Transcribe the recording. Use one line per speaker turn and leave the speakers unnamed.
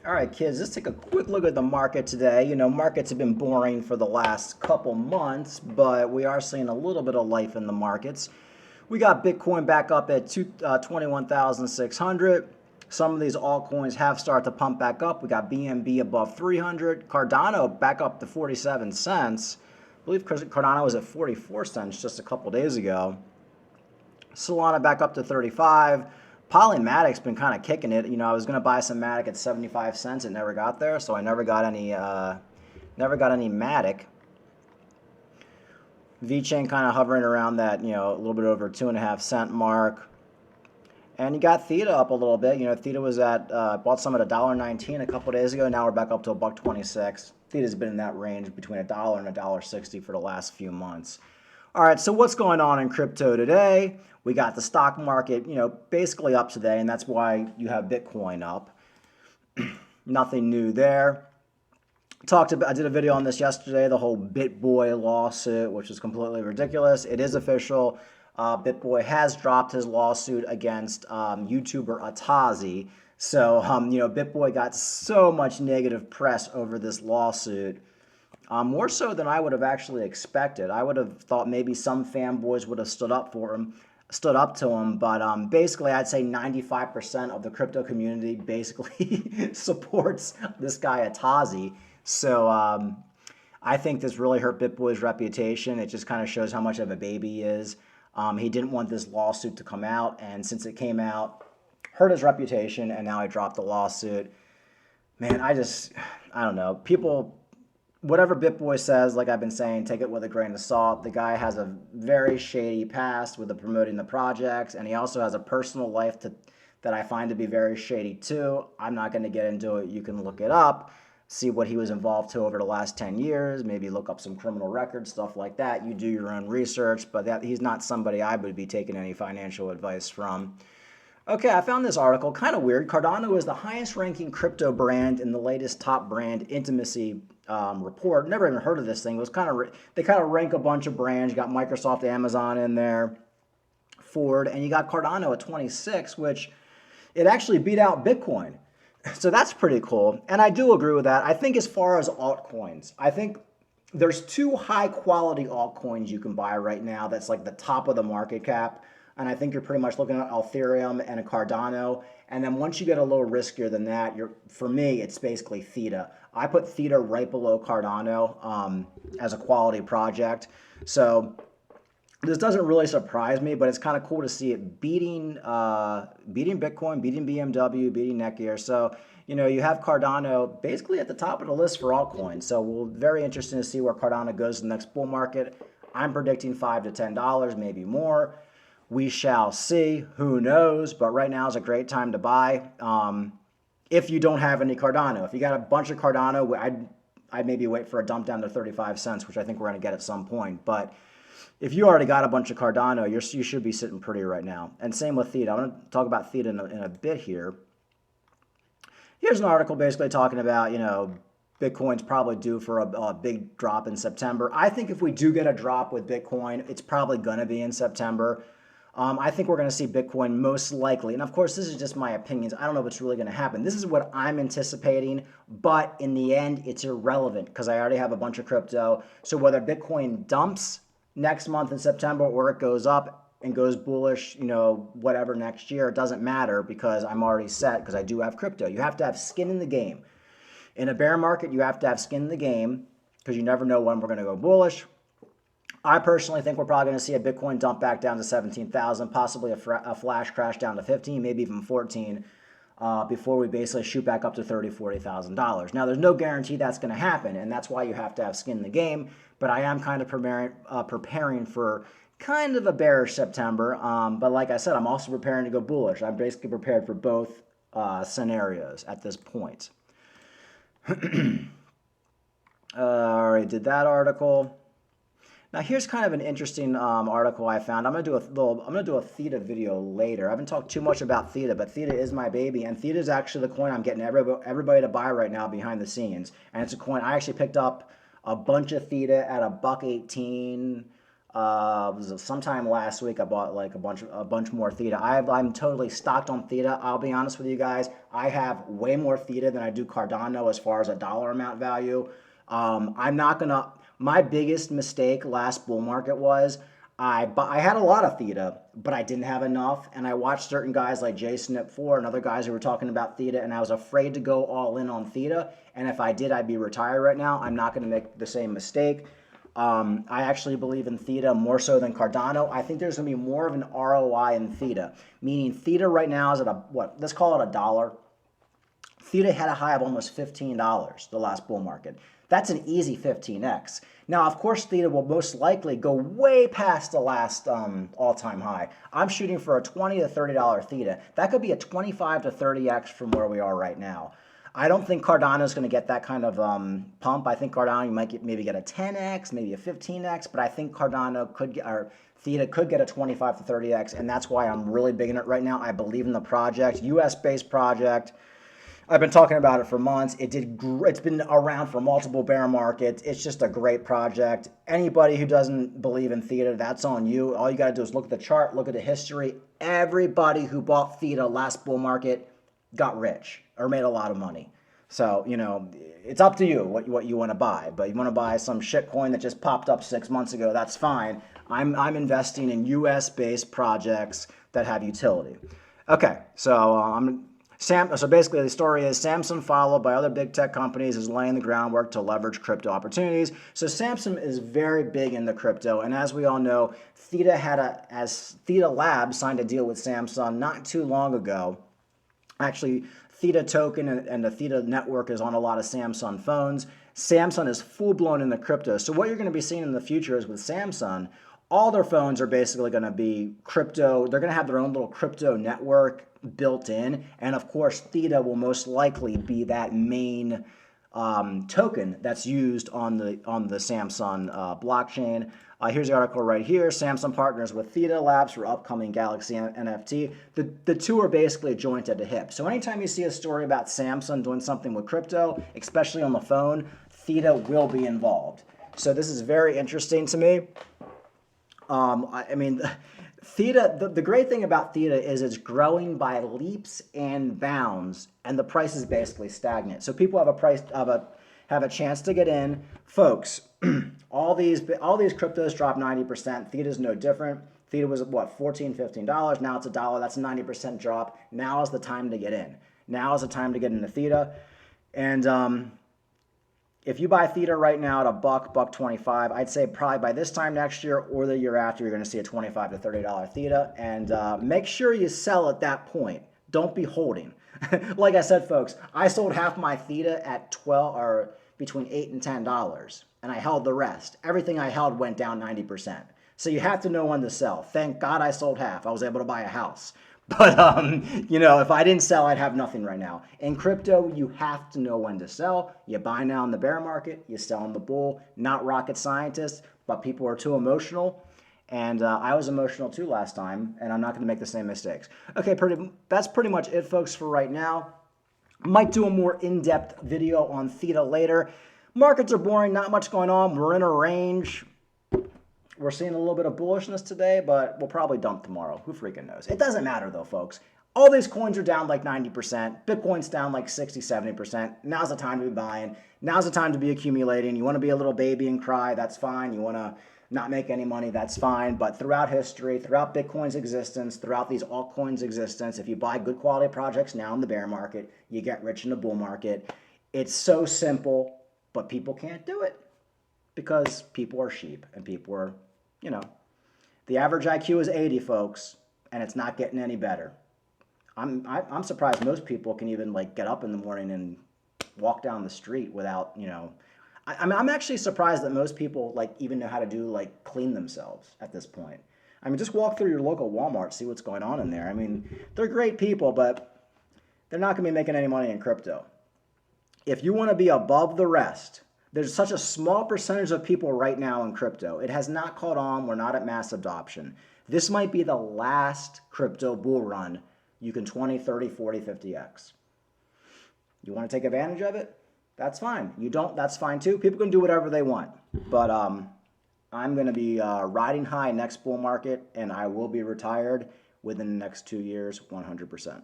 All right, kids, let's take a quick look at the market today. You know, markets have been boring for the last couple months, but we are seeing a little bit of life in the markets. We got Bitcoin back up at 21,600. Some of these altcoins have started to pump back up. We got BNB above 300. Cardano back up to 47 cents. I believe Cardano was at 44 cents just a couple days ago. Solana back up to 35. Polymatic's been kind of kicking it. You know, I was going to buy some Matic at 75 cents. It never got there, so I never got any Matic. VeChain kind of hovering around that, you know, a little bit over 2.5 cent mark. And you got Theta up a little bit. You know, Theta was at, bought some at $1.19 a couple days ago. Now we're back up to $1.26. Theta's been in that range between $1 and $1.60 for the last few months. All right, so what's going on in crypto today? We got the stock market, you know, basically up today, and that's why you have Bitcoin up. Nothing new there. I did a video on this yesterday, the whole BitBoy lawsuit, which is completely ridiculous. It is official. BitBoy has dropped his lawsuit against YouTuber Atazi. So, you know, BitBoy got so much negative press over this lawsuit. More so than I would have actually expected. I would have thought maybe some fanboys would have stood up to him, but basically I'd say 95% of the crypto community basically supports this guy Atazi. So I think this really hurt BitBoy's reputation. It just kind of shows how much of a baby he is. He didn't want this lawsuit to come out, and since it came out, hurt his reputation, and now he dropped the lawsuit. Man, I don't know. People, whatever BitBoy says, like I've been saying, take it with a grain of salt. The guy has a very shady past with promoting the projects, and he also has a personal life that I find to be very shady too. I'm not going to get into it. You can look it up, see what he was involved to over the last 10 years, maybe look up some criminal records, stuff like that. You do your own research, but he's not somebody I would be taking any financial advice from. Okay, I found this article kind of weird. Cardano is the highest ranking crypto brand in the latest top brand intimacy report. Never even heard of this thing. It was they kind of rank a bunch of brands. You got Microsoft, Amazon in there, Ford, and you got Cardano at 26, which it actually beat out Bitcoin. So that's pretty cool. And I do agree with that. I think as far as altcoins, I think there's two high quality altcoins you can buy right now that's like the top of the market cap. And I think you're pretty much looking at Ethereum and a Cardano. And then once you get a little riskier than that, for me, it's basically Theta. I put Theta right below Cardano as a quality project. So this doesn't really surprise me, but it's kind of cool to see it beating Bitcoin, beating BMW, beating Netgear. So, you know, you have Cardano basically at the top of the list for altcoins. So we're very interested to see where Cardano goes in the next bull market. I'm predicting $5 to $10, maybe more. We shall see. Who knows? But right now is a great time to buy. If you don't have any Cardano. If you got a bunch of Cardano, I'd maybe wait for a dump down to 35 cents, which I think we're going to get at some point. But if you already got a bunch of Cardano, you should be sitting pretty right now. And same with Theta. I'm going to talk about Theta in a bit here. Here's an article basically talking about, you know, Bitcoin's probably due for a big drop in September. I think if we do get a drop with Bitcoin, it's probably going to be in September. I think we're going to see Bitcoin most likely. And of course, this is just my opinions. I don't know what's really going to happen. This is what I'm anticipating. But in the end, it's irrelevant because I already have a bunch of crypto. So whether Bitcoin dumps next month in September or it goes up and goes bullish, you know, whatever next year, it doesn't matter because I'm already set because I do have crypto. You have to have skin in the game. In a bear market, you have to have skin in the game because you never know when we're going to go bullish. I personally think we're probably going to see a Bitcoin dump back down to 17,000, possibly a flash crash down to 15, maybe even 14, before we basically shoot back up to $30,000, $40,000. Now, there's no guarantee that's going to happen, and that's why you have to have skin in the game. But I am kind of preparing for kind of a bearish September. But like I said, I'm also preparing to go bullish. I'm basically prepared for both scenarios at this point. All right, did that article. Now here's kind of an interesting article I found. I'm gonna do a Theta video later. I haven't talked too much about Theta, but Theta is my baby, and Theta is actually the coin I'm getting everybody to buy right now behind the scenes. And it's a coin I actually picked up a bunch of Theta at $1.18 Was it sometime last week I bought like a bunch more Theta. I'm totally stocked on Theta. I'll be honest with you guys. I have way more Theta than I do Cardano as far as a dollar amount value. I'm not gonna. My biggest mistake last bull market was I had a lot of Theta, but I didn't have enough, and I watched certain guys like Jason at 4 and other guys who were talking about Theta, and I was afraid to go all in on Theta. And if I did, I'd be retired right now. I'm not going to make the same mistake. I actually believe in Theta more so than Cardano. I think there's going to be more of an ROI in Theta, meaning Theta right now is at let's call it $1. Theta had a high of almost $15 the last bull market. That's an easy 15x. Now, of course, Theta will most likely go way past the last all-time high. I'm shooting for a $20 to $30 Theta. That could be a 25 to 30x from where we are right now. I don't think Cardano is going to get that kind of pump. I think Cardano you might maybe get a 10x, maybe a 15x, but I think Cardano could get, or Theta could get a 25 to 30x, and that's why I'm really big in it right now. I believe in the project, US-based project. I've been talking about it for months. It's been around for multiple bear markets. It's just a great project. Anybody who doesn't believe in Theta, that's on you. All you got to do is look at the chart, look at the history. Everybody who bought Theta last bull market got rich or made a lot of money. So, it's up to you what you want to buy. But you want to buy some shit coin that just popped up 6 months ago, that's fine. I'm investing in US-based projects that have utility. Okay, so so basically the story is Samsung, followed by other big tech companies, is laying the groundwork to leverage crypto opportunities. So Samsung is very big in the crypto, and as we all know, Theta Labs signed a deal with Samsung not too long ago. Actually, Theta token and the Theta network is on a lot of Samsung phones. Samsung is full-blown in the crypto. So what you're going to be seeing in the future is with Samsung, all their phones are basically going to be crypto. They're going to have their own little crypto network built in. And of course, Theta will most likely be that main token that's used on the Samsung blockchain. Here's the article right here. Samsung partners with Theta Labs for upcoming Galaxy NFT. The two are basically joined at the hip. So anytime you see a story about Samsung doing something with crypto, especially on the phone, Theta will be involved. So this is very interesting to me. Theta, the great thing about Theta is it's growing by leaps and bounds, and the price is basically stagnant. So people have a chance to get in. Folks, all these cryptos dropped 90%. Theta's no different. Theta was $14, $15. Now it's $1. That's a 90% drop. Now is the time to get in. Now is the time to get into Theta. And if you buy Theta right now at $1.25, I'd say probably by this time next year or the year after, you're going to see a $25 to $30 Theta. And make sure you sell at that point. Don't be holding. Like I said, folks, I sold half my Theta at between $8 and $10, and I held the rest. Everything I held went down 90%. So you have to know when to sell. Thank God I sold half. I was able to buy a house. But, if I didn't sell, I'd have nothing right now. In crypto, you have to know when to sell. You buy now in the bear market, you sell in the bull. Not rocket scientists, but people are too emotional. And I was emotional too last time, and I'm not going to make the same mistakes. Okay, that's pretty much it, folks, for right now. Might do a more in-depth video on Theta later. Markets are boring, not much going on. We're in a range. We're seeing a little bit of bullishness today, but we'll probably dump tomorrow. Who freaking knows? It doesn't matter though, folks. All these coins are down like 90%. Bitcoin's down like 60, 70%. Now's the time to be buying. Now's the time to be accumulating. You want to be a little baby and cry, that's fine. You want to not make any money, that's fine. But throughout history, throughout Bitcoin's existence, throughout these altcoins' existence, if you buy good quality projects now in the bear market, you get rich in the bull market. It's so simple, but people can't do it because people are sheep and people are, the average IQ is 80, folks, and it's not getting any better. I'm surprised most people can even get up in the morning and walk down the street without, I'm actually surprised that most people even know how to clean themselves at this point. Just walk through your local Walmart, see what's going on in there. They're great people, but they're not going to be making any money in crypto. If you want to be above the rest, there's such a small percentage of people right now in crypto. It has not caught on. We're not at mass adoption. This might be the last crypto bull run. You can 20, 30, 40, 50x. You want to take advantage of it? That's fine. You don't, that's fine too. People can do whatever they want. But I'm going to be riding high next bull market, and I will be retired within the next 2 years, 100%.